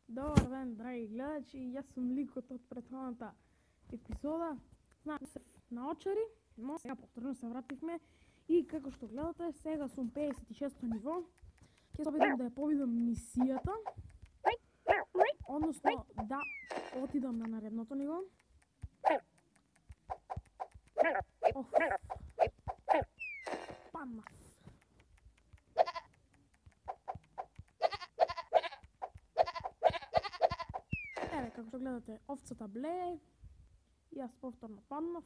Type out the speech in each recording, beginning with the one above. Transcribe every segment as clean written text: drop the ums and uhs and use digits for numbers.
Добар ден, драги гледачи, јас сум ликот од претходната епизода. Значи се наочари, но сега повторно се вративме и како што гледате, сега сум 56-то ниво. Ќе се обидам да ја победам мисијата, односно да отидам на наредното ниво. Паднав. Еве, како што гледате, овцата блее, јас повторно паднав.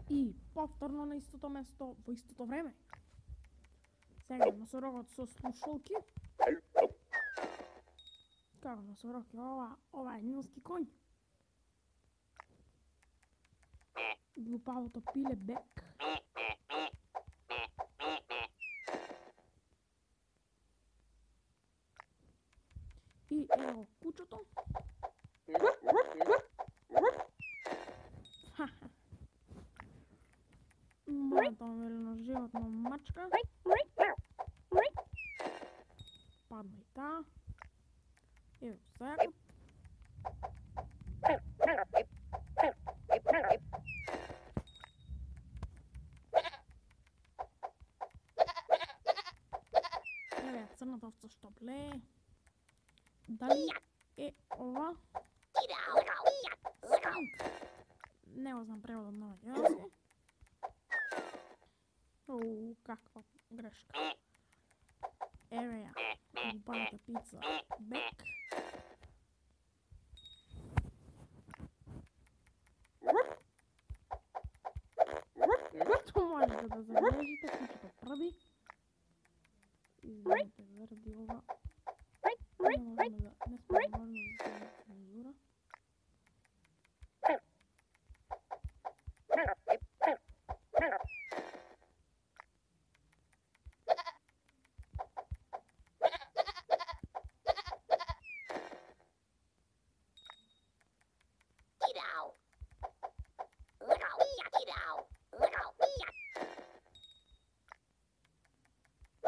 И повторно на истото место во истото време. Сега носорогот со слушалки. Како носорог е ова е нилски коњ. Глупавото пиле бек. И ево кучето. Мојата омилена животна мачка. Падна и таа. Ево зајакот. Еве црната овца што блее. Дали е ова? Сканк. Не го знам преводот на македонски. Оу, каква грешка. Еве ја, глупавата пица бек. Тоа можете да забележите, кучето прди. Извинете заради ова. Не сме можни да се цензура.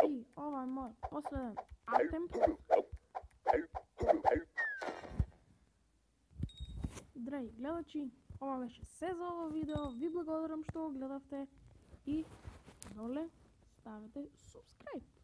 И ова е мој последен атем. Драги гледачи, ова беше се за ова видео. Ви благодарам што го гледавте и доле ставете subscribe.